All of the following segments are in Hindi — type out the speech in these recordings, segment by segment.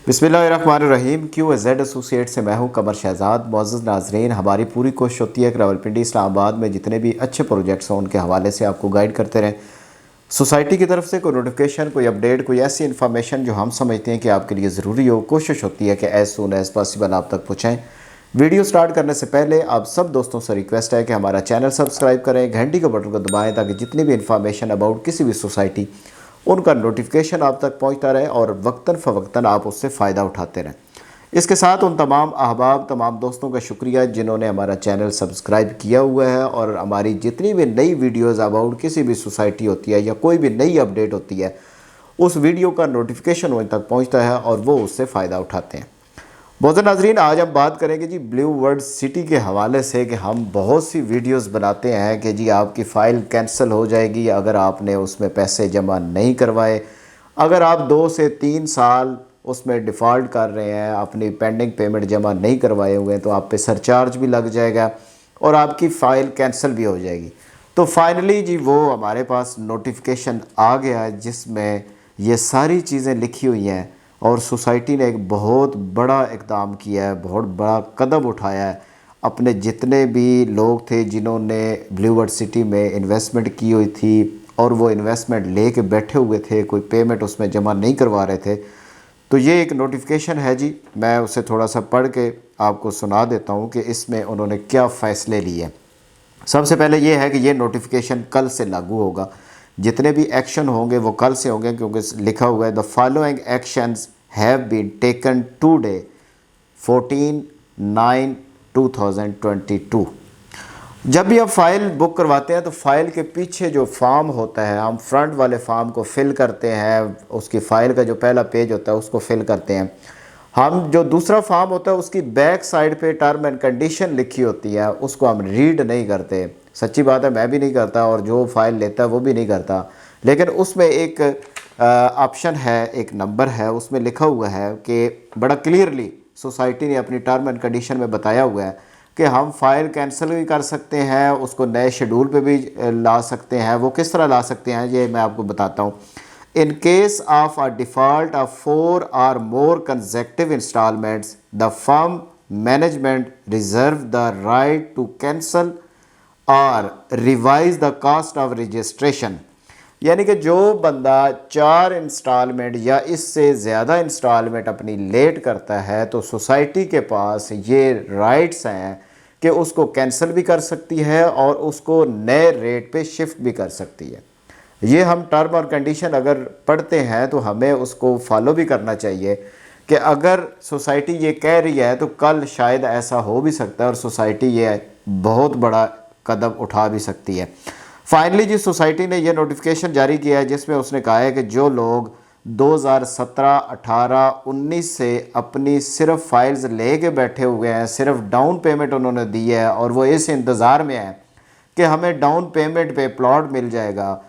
बिस्मिल्लाहिर्रहमानिर्रहीम। QAZ एसोसिएट से मैं हूं कमर शहजाद। मुअज़्ज़ज़ नाज़रीन, हमारी पूरी कोशिश होती है कि रावलपिंडी इस्लामाबाद में जितने भी अच्छे प्रोजेक्ट्स हों उनके हवाले से आपको गाइड करते रहें। सोसाइटी की तरफ से कोई नोटिफिकेशन, कोई अपडेट, कोई ऐसी इन्फॉर्मेशन जो हम समझते हैं कि आपके लिए ज़रूरी हो, कोशिश होती है कि एज़ सून एज़ पॉसिबल आप तक पहुँचाएँ। वीडियो स्टार्ट करने से पहले आप सब दोस्तों से रिक्वेस्ट है कि हमारा चैनल सब्सक्राइब करें, घंटी के बटन को दबाएँ ताकि जितनी भी इन्फॉर्मेशन अबाउट किसी भी सोसाइटी उनका नोटिफिकेशन आप तक पहुंचता रहे और वक्तन फ़वक्तन आप उससे फ़ायदा उठाते रहें। इसके साथ उन तमाम अहबाब, तमाम दोस्तों का शुक्रिया जिन्होंने हमारा चैनल सब्सक्राइब किया हुआ है और हमारी जितनी भी नई वीडियोज़ अबाउट किसी भी सोसाइटी होती है या कोई भी नई अपडेट होती है उस वीडियो का नोटिफिकेशन उन तक पहुँचता है और वो उससे फ़ायदा उठाते हैं। बहुत नाज़रीन, आज हम बात करेंगे जी ब्लू वर्ल्ड सिटी के हवाले से कि हम बहुत सी वीडियोस बनाते हैं कि जी आपकी फ़ाइल कैंसिल हो जाएगी अगर आपने उसमें पैसे जमा नहीं करवाए। अगर आप 2 से 3 साल उसमें डिफ़ॉल्ट कर रहे हैं, अपनी पेंडिंग पेमेंट जमा नहीं करवाए हुए हैं तो आप पे सरचार्ज भी लग जाएगा और आपकी फ़ाइल कैंसिल भी हो जाएगी। तो फाइनली जी वो हमारे पास नोटिफिकेशन आ गया है जिसमें ये सारी चीज़ें लिखी हुई हैं और सोसाइटी ने एक बहुत बड़ा इक़दाम किया है, बहुत बड़ा कदम उठाया है। अपने जितने भी लोग थे जिन्होंने ब्लू वर्ल्ड सिटी में इन्वेस्टमेंट की हुई थी और वो इन्वेस्टमेंट लेके बैठे हुए थे, कोई पेमेंट उसमें जमा नहीं करवा रहे थे, तो ये एक नोटिफिकेशन है जी। मैं उसे थोड़ा सा पढ़ के आपको सुना देता हूँ कि इसमें उन्होंने क्या फ़ैसले लिए। सबसे पहले ये है कि ये नोटिफिकेशन कल से लागू होगा। जितने भी एक्शन होंगे वो कल से होंगे क्योंकि लिखा हुआ है the following actions have been taken today 14/9/2022। जब भी आप फ़ाइल बुक करवाते हैं तो फ़ाइल के पीछे जो फॉर्म होता है, हम फ्रंट वाले फॉर्म को फिल करते हैं, उसकी फ़ाइल का जो पहला पेज होता है उसको फिल करते हैं। हम जो दूसरा फॉर्म होता है उसकी बैक साइड पे टर्म एंड कंडीशन लिखी होती है, उसको हम रीड नहीं करते। सच्ची बात है, मैं भी नहीं करता और जो फ़ाइल लेता है वो भी नहीं करता। लेकिन उसमें एक ऑप्शन है, एक नंबर है, उसमें लिखा हुआ है कि बड़ा क्लियरली सोसाइटी ने अपनी टर्म एंड कंडीशन में बताया हुआ है कि हम फ़ाइल कैंसिल भी कर सकते हैं, उसको नए शेड्यूल पे भी ला सकते हैं। वो किस तरह ला सकते हैं ये मैं आपको बताता हूँ। In case of a default of 4 or more consecutive installments, the firm management reserve the right to cancel or revise the cost of registration। यानी कि जो बंदा 4 इंस्टॉलमेंट या इससे ज़्यादा इंस्टॉलमेंट अपनी लेट करता है तो सोसाइटी के पास ये राइट्स हैं कि उसको कैंसिल भी कर सकती है और उसको नए रेट पे शिफ्ट भी कर सकती है। ये हम टर्म और कंडीशन अगर पढ़ते हैं तो हमें उसको फॉलो भी करना चाहिए कि अगर सोसाइटी ये कह रही है तो कल शायद ऐसा हो भी सकता है और सोसाइटी ये बहुत बड़ा कदम उठा भी सकती है। फाइनली जी सोसाइटी ने ये नोटिफिकेशन जारी किया है जिसमें उसने कहा है कि जो लोग 2017, 18, 19 से अपनी सिर्फ फाइल्स लेके बैठे हुए हैं, सिर्फ डाउन पेमेंट उन्होंने दी है और वो इस इंतज़ार में है कि हमें डाउन पेमेंट पे प्लॉट मिल जाएगा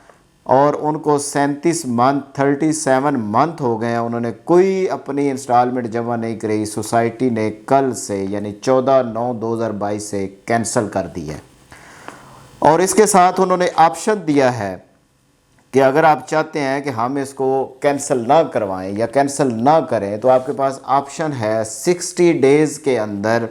और उनको 37 मंथ हो गए हैं, उन्होंने कोई अपनी इंस्टॉलमेंट जमा नहीं करी। सोसाइटी ने कल से यानी 14/9/2022 से कैंसिल कर दी है और इसके साथ उन्होंने ऑप्शन दिया है कि अगर आप चाहते हैं कि हम इसको कैंसिल ना करवाएं या कैंसिल ना करें तो आपके पास ऑप्शन है 60 डेज़ के अंदर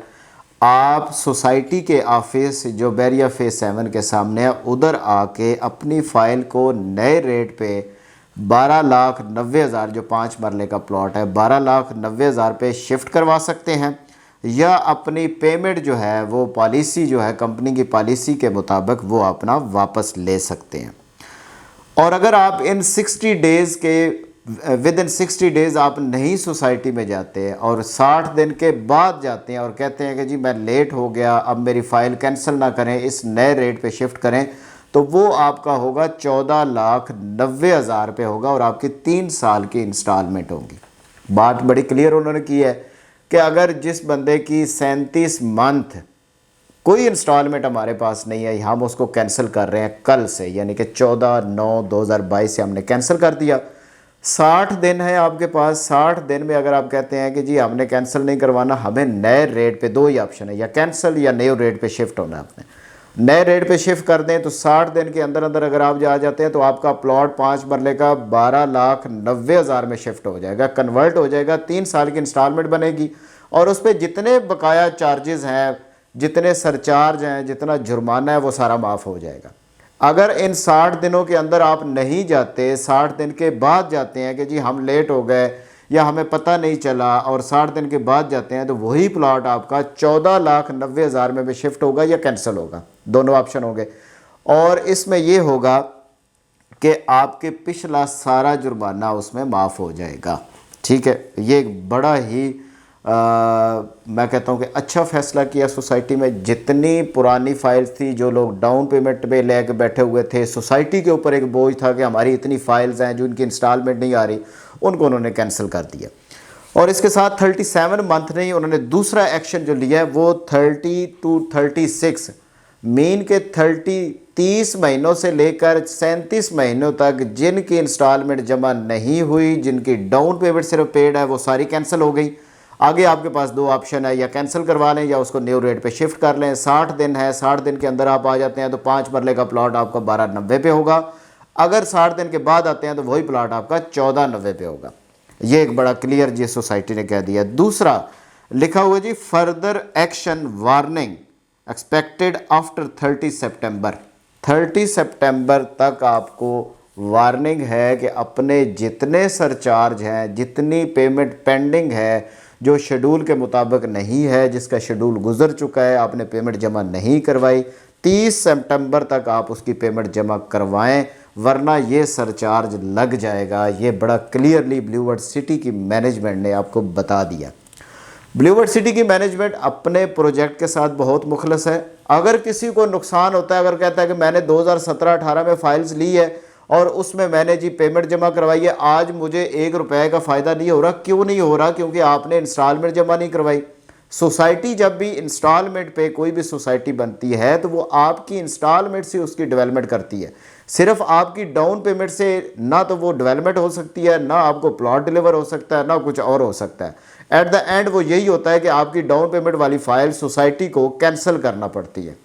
आप सोसाइटी के ऑफिस जो बैरिया फेस 7 के सामने है उधर आके अपनी फ़ाइल को नए रेट पे 12,90,000 जो 5 मरले का प्लॉट है 12,90,000 पे शिफ्ट करवा सकते हैं या अपनी पेमेंट जो है वो पॉलिसी जो है कंपनी की पॉलिसी के मुताबिक वो अपना वापस ले सकते हैं। और अगर आप इन 60 डेज़ के विद इन 60 डेज़ आप नहीं सोसाइटी में जाते और 60 दिन के बाद जाते हैं और कहते हैं कि जी मैं लेट हो गया, अब मेरी फ़ाइल कैंसिल ना करें, इस नए रेट पे शिफ्ट करें, तो वो आपका होगा 14,90,000 रुपये होगा और आपकी 3 साल की इंस्टॉलमेंट होगी। बात बड़ी क्लियर उन्होंने की है कि अगर जिस बंदे की 37 मंथ कोई इंस्टॉलमेंट हमारे पास नहीं है, हम उसको कैंसिल कर रहे हैं कल से, यानी कि 14/9/2022 से हमने कैंसिल कर दिया। 60 दिन है आपके पास। 60 दिन में अगर आप कहते हैं कि जी हमने कैंसिल नहीं करवाना, हमें नए रेट पे 2 ही ऑप्शन है, या कैंसिल या नए रेट पे शिफ्ट होना है आपने। नए रेट पे शिफ्ट कर दें तो 60 दिन के अंदर अंदर अगर आप जा जाते हैं तो आपका प्लॉट 5 मरले का 12,90,000 में शिफ्ट हो जाएगा, कन्वर्ट हो जाएगा। 3 साल की इंस्टॉलमेंट बनेगी और उस पर जितने बकाया चार्जेस हैं, जितने सरचार्ज हैं, जितना जुर्माना है, वो सारा माफ़ हो जाएगा। अगर इन 60 दिनों के अंदर आप नहीं जाते, 60 दिन के बाद जाते हैं कि जी हम लेट हो गए या हमें पता नहीं चला, और 60 दिन के बाद जाते हैं, तो वही प्लॉट आपका 14,90,000 में भी शिफ्ट होगा या कैंसिल होगा, दोनों ऑप्शन होंगे। और इसमें ये होगा कि आपके पिछला सारा जुर्माना उसमें माफ़ हो जाएगा। ठीक है, ये एक बड़ा ही मैं कहता हूँ कि अच्छा फ़ैसला किया सोसाइटी में। जितनी पुरानी फाइल्स थी, जो लोग डाउन पेमेंट पे लेके बैठे हुए थे, सोसाइटी के ऊपर एक बोझ था कि हमारी इतनी फाइल्स हैं जो इनकी इंस्टॉलमेंट नहीं आ रही, उनको उन्होंने कैंसिल कर दिया। और इसके साथ 37 मंथ नहीं, उन्होंने दूसरा एक्शन जो लिया है वो 30 to 36 मीन के 30 महीनों से लेकर 37 महीनों तक जिनकी इंस्टॉलमेंट जमा नहीं हुई, जिनकी डाउन पेमेंट सिर्फ पेड है, वो सारी कैंसिल हो गई। आगे आपके पास 2 ऑप्शन है, या कैंसिल करवा लें या उसको न्यू रेट पे शिफ्ट कर लें। 60 दिन है, 60 दिन के अंदर आप आ जाते हैं तो 5 मरले का प्लॉट आपका 12,90 पे होगा। अगर 60 दिन के बाद आते हैं तो वही प्लॉट आपका 14,90 पे होगा। ये एक बड़ा क्लियर जी सोसाइटी ने कह दिया। दूसरा लिखा हुआ जी, further action warning expected after 30 सितंबर। 30 सितंबर तक आपको वार्निंग है कि अपने जितने सरचार्ज हैं, जितनी पेमेंट पेंडिंग है, जो शेड्यूल के मुताबिक नहीं है, जिसका शेड्यूल गुजर चुका है, आपने पेमेंट जमा नहीं करवाई, 30 सितंबर तक आप उसकी पेमेंट जमा करवाएं, वरना ये सरचार्ज लग जाएगा। ये बड़ा क्लियरली ब्लूवर्ड सिटी की मैनेजमेंट ने आपको बता दिया। ब्लूवर्ड सिटी की मैनेजमेंट अपने प्रोजेक्ट के साथ बहुत मुखलस है। अगर किसी को नुकसान होता है, अगर कहता है कि मैंने 2017-18 में फाइल्स ली है और उसमें मैंने जी पेमेंट जमा करवाई है, आज मुझे 1 रुपये का फ़ायदा नहीं हो रहा। क्यों नहीं हो रहा? क्योंकि आपने इंस्टॉलमेंट जमा नहीं करवाई। सोसाइटी जब भी इंस्टॉलमेंट पे कोई भी सोसाइटी बनती है तो वो आपकी इंस्टॉलमेंट से उसकी डेवलपमेंट करती है। सिर्फ आपकी डाउन पेमेंट से ना तो वो डेवलपमेंट हो सकती है, ना आपको प्लॉट डिलीवर हो सकता है, ना कुछ और हो सकता है। एट द एंड वो यही होता है कि आपकी डाउन पेमेंट वाली फ़ाइल सोसाइटी को कैंसिल करना पड़ती है।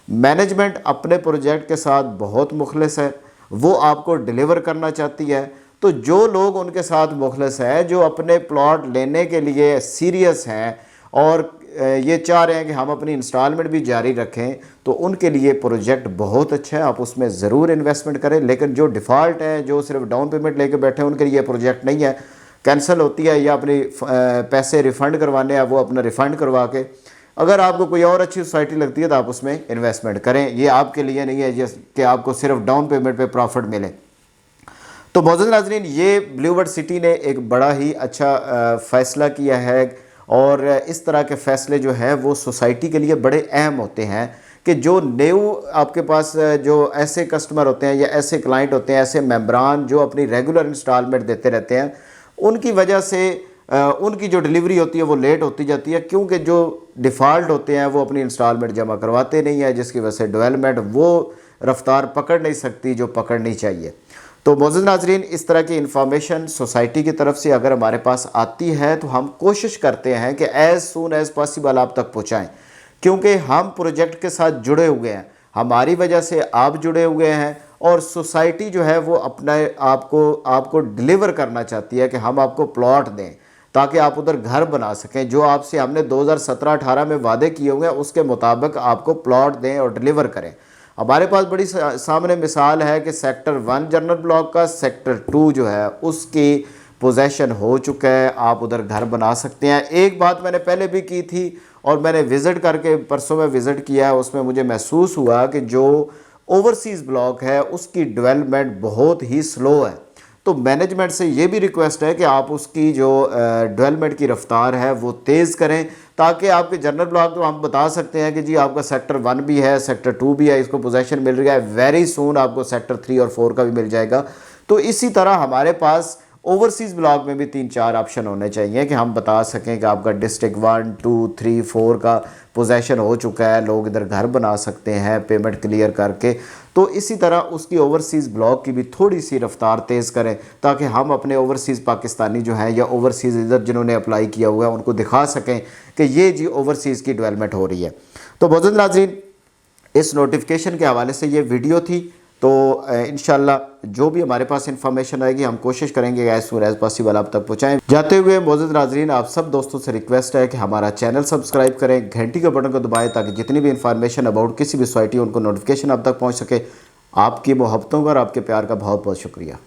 मैनेजमेंट अपने प्रोजेक्ट के साथ बहुत मुखलिस है, वो आपको डिलीवर करना चाहती है। तो जो लोग उनके साथ मुखलिस हैं, जो अपने प्लॉट लेने के लिए सीरियस हैं और ये चाह रहे हैं कि हम अपनी इंस्टॉलमेंट भी जारी रखें, तो उनके लिए प्रोजेक्ट बहुत अच्छा है, आप उसमें ज़रूर इन्वेस्टमेंट करें। लेकिन जो डिफ़ॉल्ट हैं, जो सिर्फ डाउन पेमेंट लेके बैठे हैं, उनके लिए प्रोजेक्ट नहीं है, कैंसिल होती है या अपनी पैसे रिफ़ंड करवाने हैं, वो अपना रिफ़ंड करवा के, अगर आपको कोई और अच्छी सोसाइटी लगती है तो आप उसमें इन्वेस्टमेंट करें। ये आपके लिए नहीं है कि आपको सिर्फ डाउन पेमेंट पे प्रॉफिट मिले। तो मौजूद नाज़रीन, ये ब्लूवर्ड सिटी ने एक बड़ा ही अच्छा फ़ैसला किया है, और इस तरह के फ़ैसले जो है वो सोसाइटी के लिए बड़े अहम होते हैं कि जो न्यू आपके पास जो ऐसे कस्टमर होते हैं या ऐसे क्लाइंट होते हैं, ऐसे मेंबरान जो अपनी रेगुलर इंस्टॉलमेंट देते रहते हैं, उनकी वजह से उनकी जो डिलीवरी होती है वो लेट होती जाती है, क्योंकि जो डिफ़ॉल्ट होते हैं वो अपनी इंस्टॉलमेंट जमा करवाते नहीं है, जिसकी वजह से डेवलपमेंट वो रफ्तार पकड़ नहीं सकती जो पकड़नी चाहिए। तो मौजूद नाजरीन, इस तरह की इन्फॉर्मेशन सोसाइटी की तरफ से अगर हमारे पास आती है तो हम कोशिश करते हैं कि एज़ सून एज़ पॉसिबल आप तक पहुँचाएँ, क्योंकि हम प्रोजेक्ट के साथ जुड़े हुए हैं, हमारी वजह से आप जुड़े हुए हैं, और सोसाइटी जो है वो अपना आपको डिलीवर करना चाहती है कि हम आपको प्लॉट दें ताकि आप उधर घर बना सकें। जो आपसे हमने 2017-18 में वादे किए हुए हैं उसके मुताबिक आपको प्लॉट दें और डिलीवर करें। हमारे पास बड़ी सामने मिसाल है कि सेक्टर 1 जनरल ब्लॉक का सेक्टर 2 जो है उसकी पोजेसन हो चुका है, आप उधर घर बना सकते हैं। एक बात मैंने पहले भी की थी और मैंने विज़िट करके परसों में विज़िट किया है, उसमें मुझे महसूस हुआ कि जो ओवरसीज़ ब्लॉक है उसकी डेवलपमेंट बहुत ही स्लो है। तो मैनेजमेंट से ये भी रिक्वेस्ट है कि आप उसकी जो डेवलपमेंट की रफ्तार है वो तेज़ करें, ताकि आपके जनरल ब्लॉक तो हम बता सकते हैं कि जी आपका सेक्टर 1 भी है, सेक्टर 2 भी है, इसको पोजेसन मिल रही है, वेरी सून आपको सेक्टर 3 और 4 का भी मिल जाएगा। तो इसी तरह हमारे पास ओवरसीज़ ब्लॉक में भी 3-4 ऑप्शन होने चाहिए कि हम बता सकें कि आपका डिस्ट्रिक्ट 1, 2, 3, 4 का पोजेसन हो चुका है, लोग इधर घर बना सकते हैं पेमेंट क्लियर करके। तो इसी तरह उसकी ओवरसीज़ ब्लॉक की भी थोड़ी सी रफ्तार तेज़ करें, ताकि हम अपने ओवरसीज़ पाकिस्तानी जो हैं या ओवरसीज़ इधर जिन्होंने अप्लाई किया हुआ है उनको दिखा सकें कि ये जी ओवरसीज़ की डेवलपमेंट हो रही है। तो मौजूद नाज़रीन, इस नोटिफिकेशन के हवाले से ये वीडियो थी। तो इंशाल्लाह जो भी हमारे पास इंफॉर्मेशन आएगी हम कोशिश करेंगे एज सून एज पॉसिबल आप तक पहुँचाएँ। जाते हुए मौजूद नाज़रीन, आप सब दोस्तों से रिक्वेस्ट है कि हमारा चैनल सब्सक्राइब करें, घंटी के बटन को दबाएं ताकि जितनी भी इंफॉर्मेशन अबाउट किसी भी सोसाइटी उनको नोटिफिकेशन आप तक पहुँच सके। आपकी मोहब्बतों का और आपके प्यार का बहुत बहुत शुक्रिया।